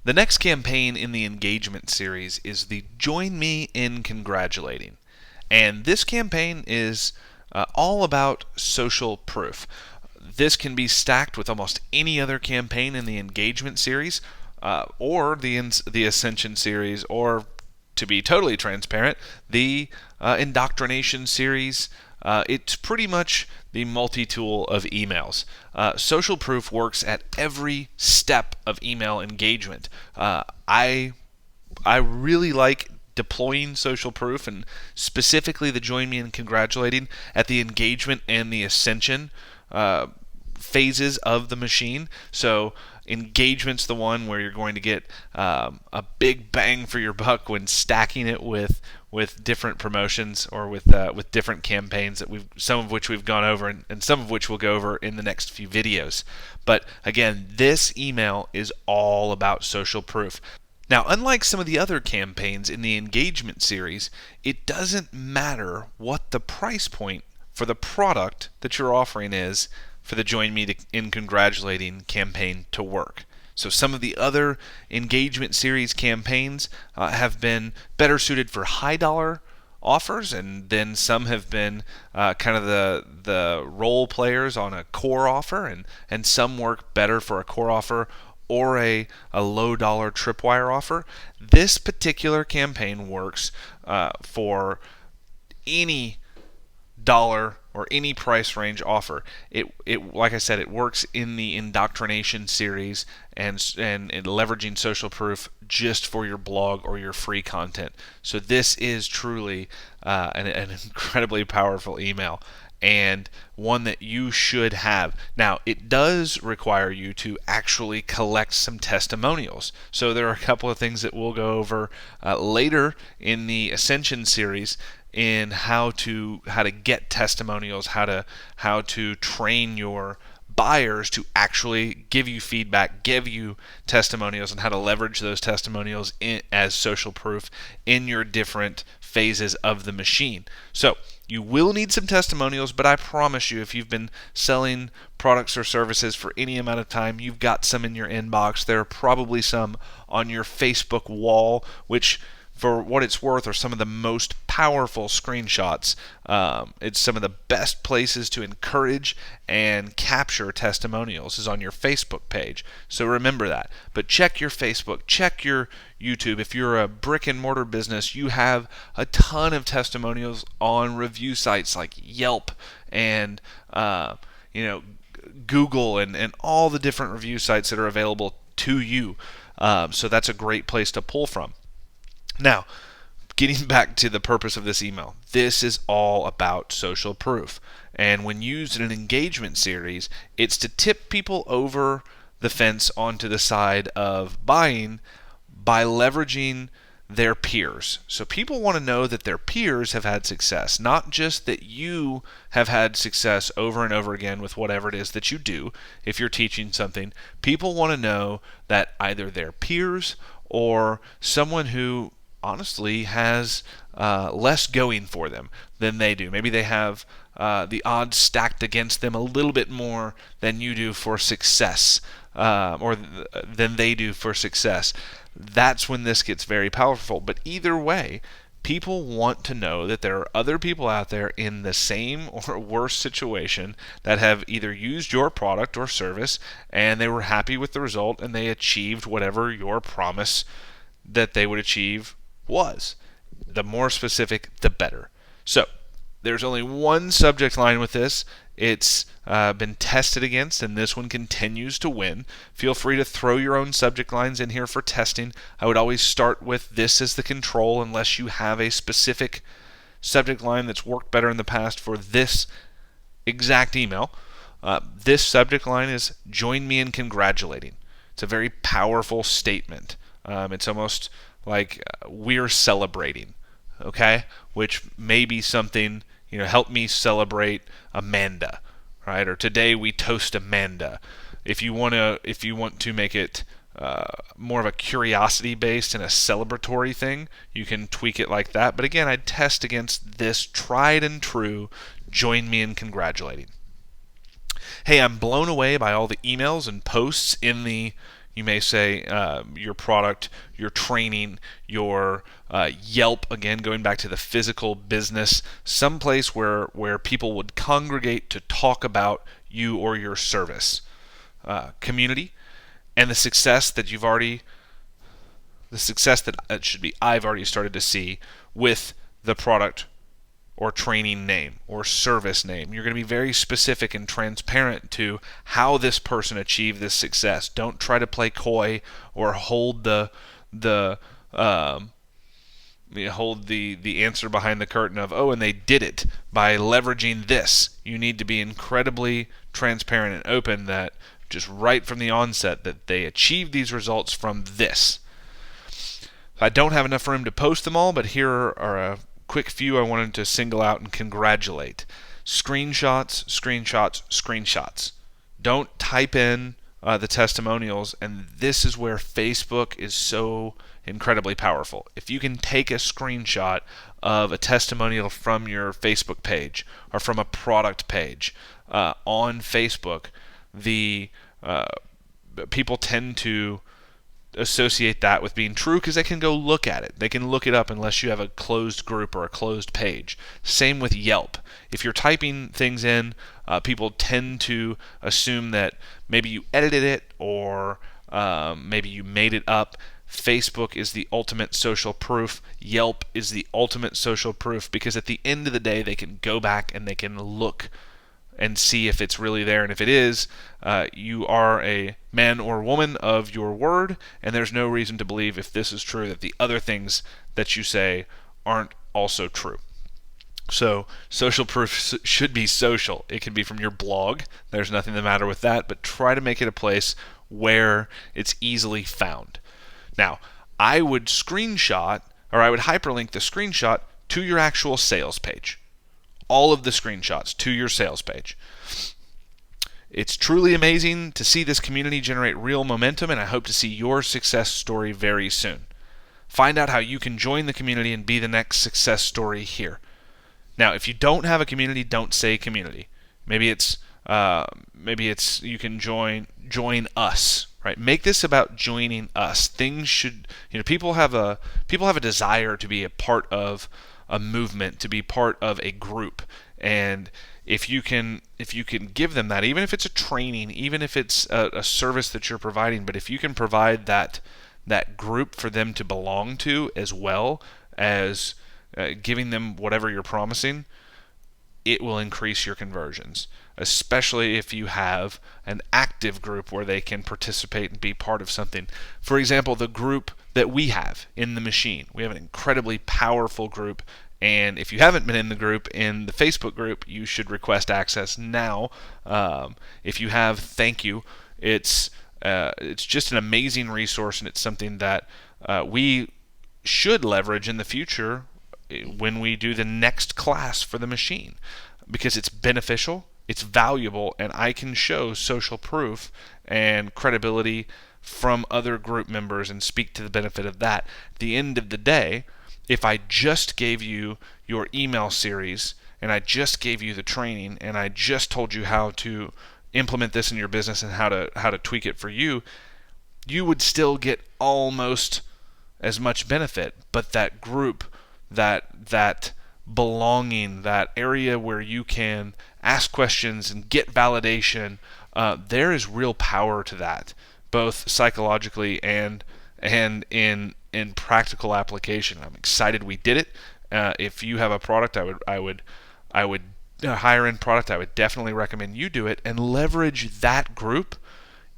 The next campaign in the engagement series is the Join Me in Congratulating. And this campaign is all about social proof. This can be stacked with almost any other campaign in the engagement series, or the Ascension series, or to be totally transparent, the indoctrination series. It's pretty much the multi-tool of emails. Social proof works at every step of email engagement. I really like deploying social proof, and specifically the Join Me in Congratulating at the engagement and the ascension phases of the machine. So engagement's the one where you're going to get a big bang for your buck when stacking it with different promotions, or with different campaigns that some of which we've gone over, and some of which we'll go over in the next few videos. But again, this email is all about social proof. Now, unlike some of the other campaigns in the engagement series, it doesn't matter what the price point for the product that you're offering is for the Join Me in Congratulating campaign to work. So some of the other engagement series campaigns have been better suited for high dollar offers, and then some have been kind of the role players on a core offer, and some work better for a core offer or a low dollar tripwire offer. This particular campaign works for any dollar or any price range offer. It like I said, it works in the indoctrination series and leveraging social proof just for your blog or your free content. So this is truly an incredibly powerful email, and one that you should have. Now, it does require you to actually collect some testimonials. So there are a couple of things that we'll go over later in the Ascension series, in how to get testimonials, how to train your buyers to actually give you feedback, give you testimonials, and how to leverage those testimonials as social proof in your different phases of the machine. So you will need some testimonials, but I promise you, if you've been selling products or services for any amount of time, you've got some in your inbox. There are probably some on your Facebook wall, which, for what it's worth, are some of the most powerful screenshots. It's some of the best places to encourage and capture testimonials is on your Facebook page. So remember that. But check your Facebook, check your YouTube. If you're a brick and mortar business, you have a ton of testimonials on review sites like Yelp and Google, and all the different review sites that are available to you. So that's a great place to pull from. Now, getting back to the purpose of this email, this is all about social proof. And when used in an engagement series, it's to tip people over the fence onto the side of buying by leveraging their peers. So people want to know that their peers have had success, not just that you have had success over and over again with whatever it is that you do. If you're teaching something, people want to know that either their peers or someone who honestly has less going for them than they do. Maybe they have the odds stacked against them a little bit more than you do for success, than they do for success. That's when this gets very powerful. But either way, people want to know that there are other people out there in the same or worse situation that have either used your product or service, and they were happy with the result, and they achieved whatever your promise that they would achieve was. The more specific, the better. So there's only one subject line with this. It's been tested against, and this one continues to win. Feel free to throw your own subject lines in here for testing. I would always start with this as the control, unless you have a specific subject line that's worked better in the past for this exact email. This subject line is "Join Me in Congratulating." It's a very powerful statement. It's almost like we're celebrating, okay? Which may be something, help me celebrate Amanda, right? Or today we toast Amanda. If you want to make it more of a curiosity based and a celebratory thing, you can tweak it like that. But again, I'd test against this tried and true, join me in congratulating. Hey, I'm blown away by all the emails and posts in the You may say your product, your training, your Yelp, again, going back to the physical business, someplace where people would congregate to talk about you or your service. Community, and the success that I've already started to see with the product or training name or service name. You're going to be very specific and transparent to how this person achieved this success. Don't try to play coy or hold the answer behind the curtain of, oh, and they did it by leveraging this. You need to be incredibly transparent and open that just right from the onset that they achieved these results from this. I don't have enough room to post them all, but here are a quick few I wanted to single out and congratulate. Screenshots, screenshots, screenshots. Don't type in the testimonials, and this is where Facebook is so incredibly powerful. If you can take a screenshot of a testimonial from your Facebook page or from a product page on Facebook, the people tend to associate that with being true because they can go look at it. They can look it up unless you have a closed group or a closed page. Same with Yelp. If you're typing things in, people tend to assume that maybe you edited it or maybe you made it up. Facebook is the ultimate social proof. Yelp is the ultimate social proof because at the end of the day, they can go back and they can look and see if it's really there. And if it is, you are a man or woman of your word, and there's no reason to believe, if this is true, that the other things that you say aren't also true. So social proof should be social. It can be from your blog. There's nothing the matter with that, but try to make it a place where it's easily found. Now, I would screenshot, or I would hyperlink the screenshot to your actual sales page. All of the screenshots to your sales page. It's truly amazing to see this community generate real momentum, and I hope to see your success story very soon. Find out how you can join the community and be the next success story here. Now, if you don't have a community, don't say community. Maybe it's you can join us, right? Make this about joining us. Things should, people have a desire to be a part of a movement, to be part of a group, and if you can give them that, even if it's a training, even if it's a service that you're providing, but if you can provide that group for them to belong to, as well as giving them whatever you're promising, it will increase your conversions, especially if you have an active group where they can participate and be part of something. For example, the group that we have in the machine. We have an incredibly powerful group, and if you haven't been in the group, in the Facebook group, you should request access now. If you have, thank you. It's just an amazing resource, and it's something that we should leverage in the future when we do the next class for the machine, because it's beneficial, it's valuable, and I can show social proof and credibility from other group members and speak to the benefit of that. At the end of the day, if I just gave you your email series and I just gave you the training and I just told you how to implement this in your business and how to tweak it for you, you would still get almost as much benefit. But that group, that belonging, that area where you can ask questions and get validation, there is real power to that, both psychologically and in practical application. I'm excited we did it. If you have a product, I would higher end product, I would definitely recommend you do it and leverage that group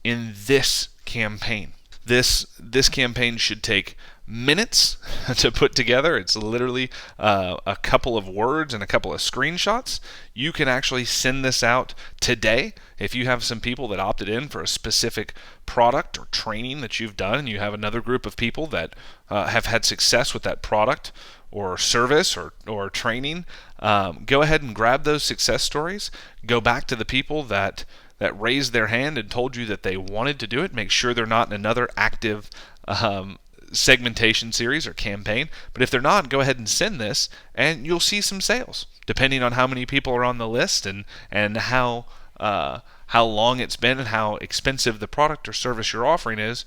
in this campaign. This campaign should take minutes to put together. It's literally a couple of words and a couple of screenshots. You can actually send this out today. If you have some people that opted in for a specific product or training that you've done, and you have another group of people that have had success with that product or service or training, go ahead and grab those success stories. Go back to the people that raised their hand and told you that they wanted to do it. Make sure they're not in another active segmentation series or campaign. But if they're not, go ahead and send this, and you'll see some sales, depending on how many people are on the list and how how long it's been and how expensive the product or service you're offering is,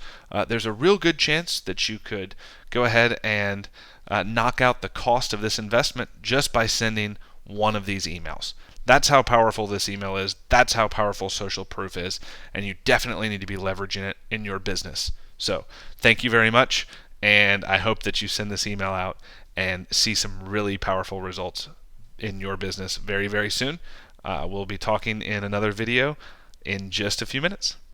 there's a real good chance that you could go ahead and knock out the cost of this investment just by sending one of these emails. That's how powerful this email is. That's how powerful social proof is. And you definitely need to be leveraging it in your business. So thank you very much. And I hope that you send this email out and see some really powerful results in your business very, very soon. We'll be talking in another video in just a few minutes.